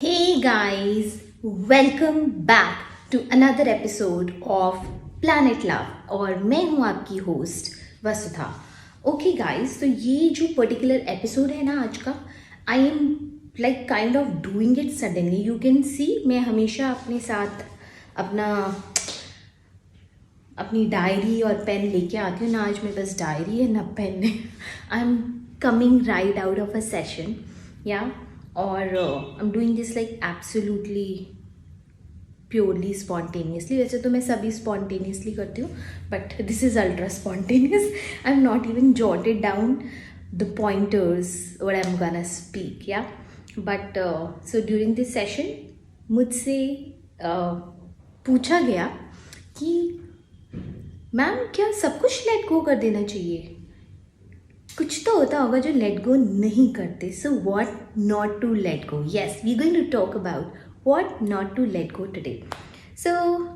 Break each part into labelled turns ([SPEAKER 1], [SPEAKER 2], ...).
[SPEAKER 1] Hey guys, welcome back to another episode of Planet Love और मैं हूँ आपकी होस्ट वसुधा। ओके गाइस, तो ये जो पर्टिकुलर एपिसोड है ना आज का, I am like kind of doing it suddenly. You can see मैं हमेशा अपने साथ अपनी डायरी और पेन लेके आती हूँ ना। आज मेरे पास डायरी है ना पेन है। I am coming right out of a session या और I am doing this like absolutely purely spontaneously. वैसे तो मैं सभी स्पॉन्टेनियसली करती हूँ, but this is ultra spontaneous. I am not even jotted down the pointers what I am gonna speak या but so during this session मुझसे पूछा गया कि मैम क्या सब कुछ लेट गो कर देना चाहिए? कुछ तो होता होगा जो लेट गो नहीं करते। So what not to let go? Yes, we going to talk about what not to let go today. So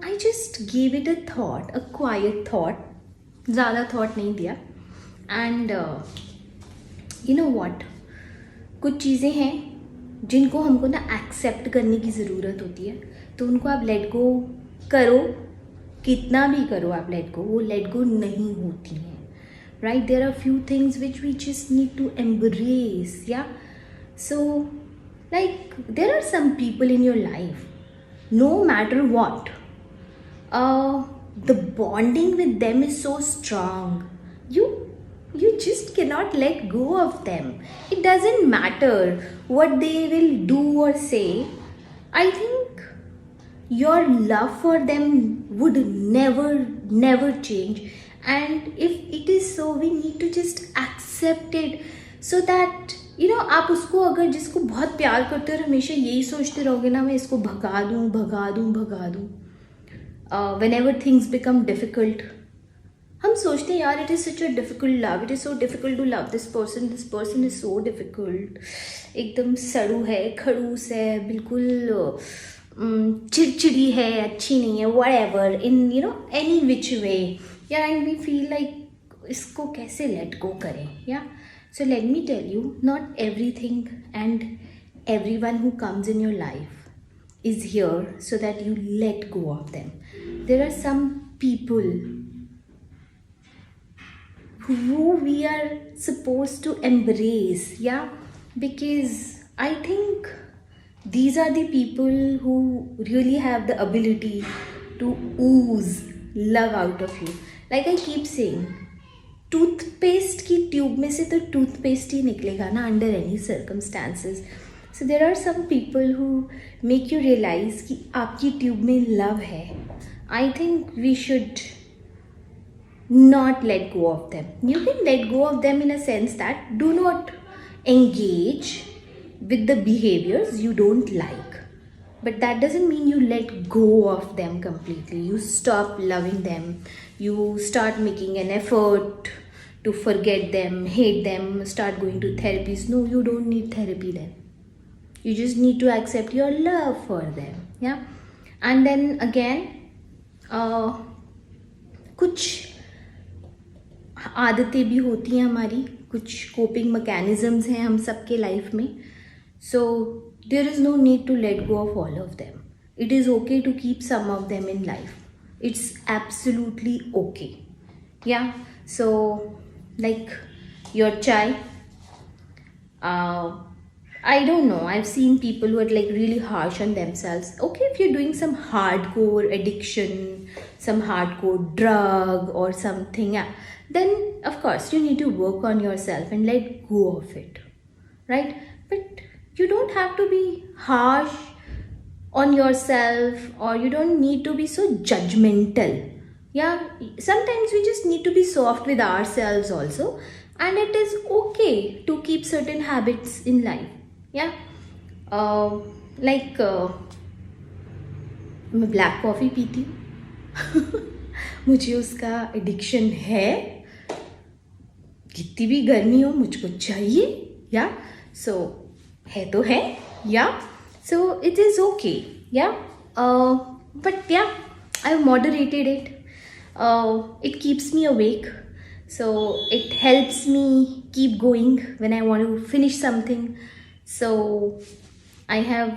[SPEAKER 1] I just give it a thought, a quite thought, ज़्यादा थॉट नहीं दिया। And you know what, कुछ चीज़ें हैं जिनको हमको ना accept करने की ज़रूरत होती है, तो उनको आप लेट गो करो, कितना भी करो आप लेट गो, वो लेट गो नहीं होती हैं। Right, there are few things which we just need to embrace, yeah. So like there are some people in your life, no matter what, the bonding with them is so strong, you just cannot let go of them. It doesn't matter what they will do or say. I think your love for them would never change. And if it is so, we need to just accept it, so that you know, आप उसको अगर जिसको बहुत प्यार करते हो और हमेशा यही सोचते रहोगे ना, मैं इसको भगा दूँ whenever things become difficult, हम सोचते हैं यार, it is such a difficult love, it is so difficult to love this person is so difficult, एकदम सड़ू है, खड़ूस है, बिल्कुल चिड़चिड़ी है, अच्छी नहीं है, whatever, in you know any which way. Yeah, and we feel like इसको कैसे let go करें? Yeah, so let me tell you, not everything and everyone who comes in your life is here so that you let go of them. There are some people who we are supposed to embrace, yeah, because I think these are the people who really have the ability to ooze love out of you. Like I keep saying, toothpaste की tube में से तो toothpaste ही निकलेगा ना, under any circumstances. So there are some people who make you realise कि आपकी tube में लव है. I think we should not let go of them. You can let go of them in a sense that do not engage with the behaviors you don't like, but that doesn't mean you let go of them completely. You stop loving them, you start making an effort to forget them, hate them, start going to therapies. No, you don't need therapy then. You just need to accept your love for them, yeah. And then again, कुछ आदतें भी होती हैं हमारी, कुछ coping mechanisms हैं हम सबके लाइफ में. So there is no need to let go of all of them. It is okay to keep some of them in life. It's absolutely okay, yeah. So like your chai, I don't know, I've seen people who are like really harsh on themselves. Okay, if you're doing some hardcore addiction, some hardcore drug or something, yeah, then of course you need to work on yourself and let go of it, right? But you don't have to be harsh on yourself, or you don't need to be so judgmental. Yeah, sometimes we just need to be soft with ourselves also, and it is okay to keep certain habits in life. Yeah, मैं black coffee पीती हूँ. मुझे उसका addiction है, कितनी भी गर्मी हो मुझको चाहिए, या. सो है तो है, या. सो इट इज़ ओके, या. बट या, I have moderated it. It keeps me awake, so it helps me keep going when I want to finish something. So I have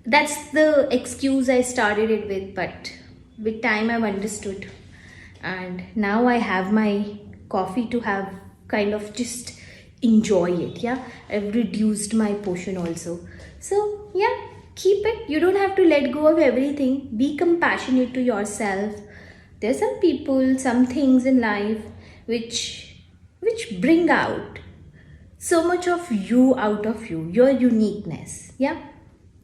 [SPEAKER 1] That's the excuse I started it with, but with time I've understood. And now I have my coffee to have kind of just enjoy it. Yeah, I've reduced my portion also. So, yeah, keep it. You don't have to let go of everything. Be compassionate to yourself. There's some people, some things in life which bring out so much of you out of you, your uniqueness. Yeah,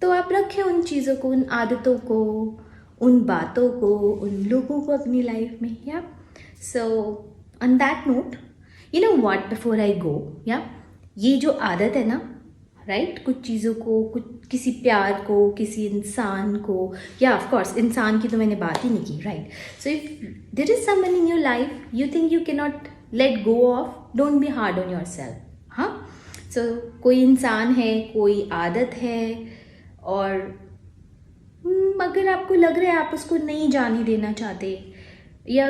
[SPEAKER 1] तो आप रखें उन चीज़ों को, उन आदतों को, उन बातों को, उन लोगों को अपनी लाइफ में. या so on that note, you know what, before I go, या ये जो आदत है ना, राइट, कुछ चीज़ों को, कुछ किसी प्यार को, किसी इंसान को, या ऑफ कोर्स इंसान की तो मैंने बात ही नहीं की, right. So if there is someone in your life you think you can not let go of, don't be hard on yourself. हाँ, सो कोई इंसान है, कोई आदत है, और अगर आपको लग रहा है आप उसको नहीं जाने देना चाहते, या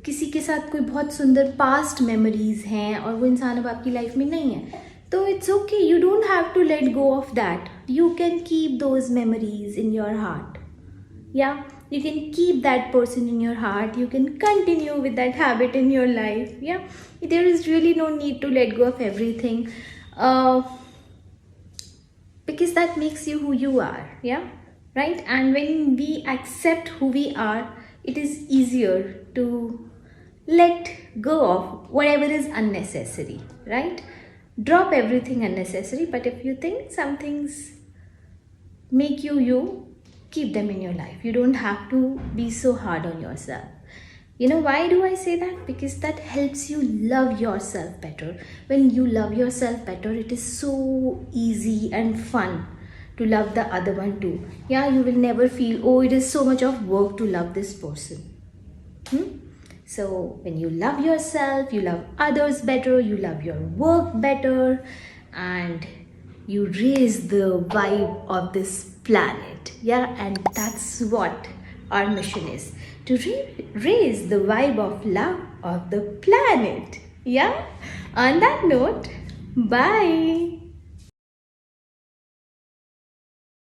[SPEAKER 1] किसी के साथ कोई बहुत सुंदर पास्ट मेमोरीज हैं और वो इंसान अब आपकी लाइफ में नहीं है, तो it's okay. You don't have to let go of that. You can keep those memories in your heart. Yeah you can keep that person in your heart. You can continue with that habit in your life. Yeah, there is really no need to let go of everything, because that makes you who you are. Yeah, right. And when we accept who we are, it is easier to let go of whatever is unnecessary, right? Drop everything unnecessary. But if you think some things make you, keep them in your life. You don't have to be so hard on yourself. You know why do I say that? Because that helps you love yourself better. When you love yourself better, it is so easy and fun to love the other one too. Yeah, you will never feel, oh, it is so much of work to love this person. So when you love yourself, you love others better, you love your work better, and you raise the vibe of this planet. Yeah, and that's what our mission is, to raise the vibe of love of the planet. Yeah, on that note, bye.